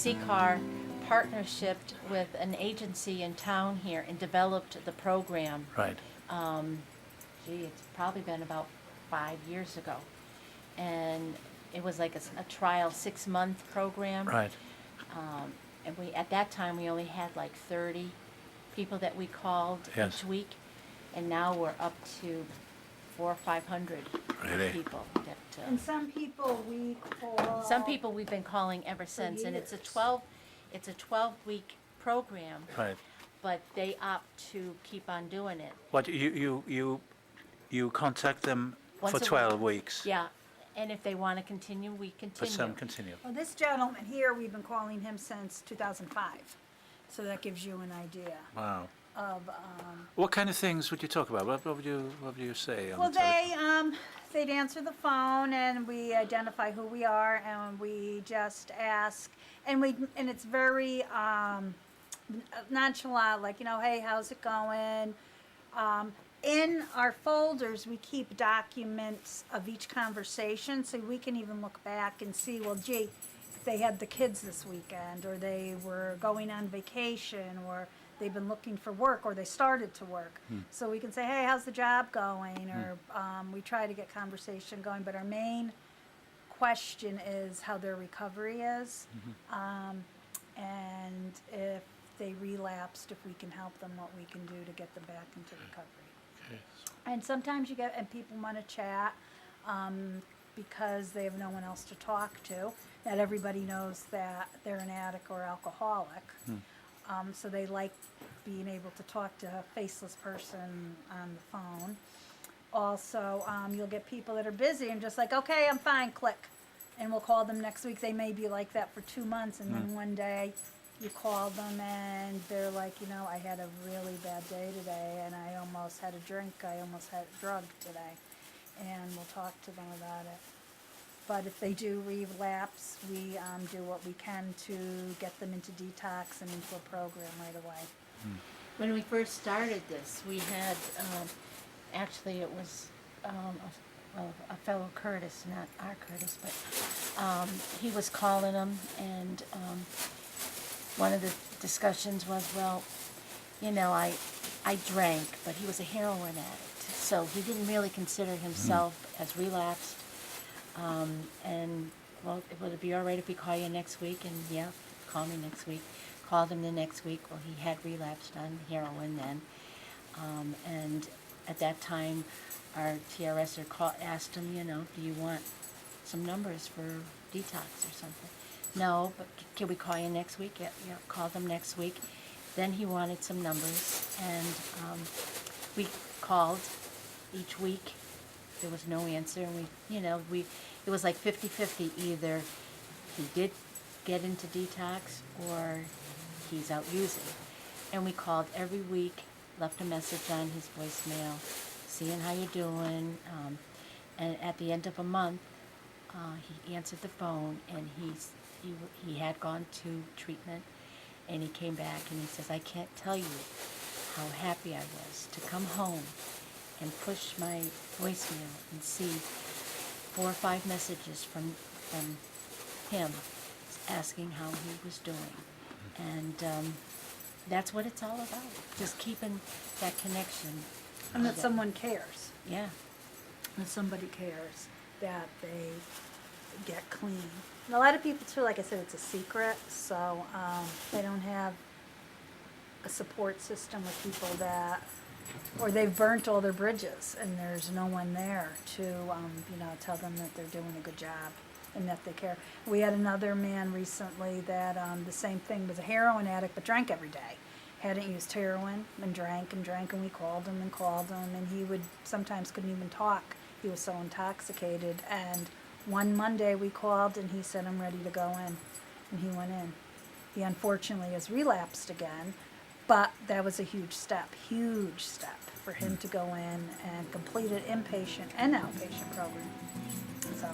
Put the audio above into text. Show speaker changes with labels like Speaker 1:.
Speaker 1: CCAR partnershiped with an agency in town here and developed the program.
Speaker 2: Right.
Speaker 1: It's probably been about 5 years ago. And it was like a trial 6-month program.
Speaker 2: Right.
Speaker 1: And at that time, we only had like 30 people that we called
Speaker 2: Yes.
Speaker 1: each week. And now we're up to 400 or 500
Speaker 2: Really?
Speaker 1: people.
Speaker 3: And some people we call.
Speaker 1: Some people we've been calling ever since, and it's a
Speaker 3: years.
Speaker 1: 12-week program.
Speaker 2: Right.
Speaker 1: But they opt to keep on doing it.
Speaker 2: What, you contact them
Speaker 1: Once
Speaker 2: for
Speaker 1: a
Speaker 2: 12
Speaker 1: week.
Speaker 2: weeks?
Speaker 1: Yeah, and if they want to continue, we
Speaker 2: But
Speaker 1: continue.
Speaker 2: some continue.
Speaker 3: Well, this gentleman here, we've been calling him since 2005. So that gives you an idea
Speaker 2: Wow.
Speaker 3: of,
Speaker 2: What kind of things would you talk about? What would you say? On
Speaker 3: well,
Speaker 2: the telephone?
Speaker 3: they'd answer the phone and we identify who we are and we just ask, and it's very, nonchalant, like, hey, how's it going? In our folders, we keep documents of each conversation, so we can even look back and see, well, gee, they had the kids this weekend, or they were going on vacation, or they've been looking for work, or they started to work. So we can say, hey, how's the job going? Or we try to get conversation going, but our main question is how their recovery is, and if they relapsed, if we can help them, what we can do to get them back into recovery.
Speaker 2: Okay.
Speaker 3: And sometimes and people want to chat because they have no one else to talk to. Not everybody knows that they're an addict or alcoholic. So they like being able to talk to a faceless person on the phone. Also, you'll get people that are busy and just like, okay, I'm fine, click. And we'll call them next week. They may be like that for 2 months, and then one day you call them and they're like, I had a really bad day today and I almost had a drink, I almost had a drug today. And we'll talk to them about it. But if they do relapse, we do what we can to get them into detox and into a program right away.
Speaker 1: When we first started this, we had, actually it was a fellow Curtis, not our Curtis, but he was calling them, and one of the discussions was, well, I drank, but he was a heroin addict, so he didn't really consider himself as relapsed. And, well, would it be all right if we call you next week? And, yeah, call me next week. Called him the next week. Well, he had relapsed on heroin then. And at that time, our TRSer asked him, do you want some numbers for detox or something? No, but can we call you next week? Yeah, called him next week. Then he wanted some numbers, and we called each week. There was no answer, and it was like 50-50. Either he did get into detox or he's out using. And we called every week, left a message on his voicemail, seeing how you're doing. And at the end of a month, he answered the phone, and he had gone to treatment, and he came back and he says, I can't tell you how happy I was to come home and push my voicemail and see 4 or 5 messages from him asking how he was doing. And that's what it's all about, just keeping that connection.
Speaker 3: And that someone cares.
Speaker 1: Yeah.
Speaker 3: That somebody cares that they get clean. And a lot of people too, like I said, it's a secret, so they don't have a support system with people that, or they've burnt all their bridges and there's no one there to tell them that they're doing a good job and that they care. We had another man recently that the same thing, was a heroin addict but drank every day. Hadn't used heroin and drank, and we called him, and he would sometimes couldn't even talk. He was so intoxicated. And one Monday we called and he said, I'm ready to go in. And he went in. He unfortunately has relapsed again, but that was a huge step for him to go in and complete an inpatient and outpatient program. So.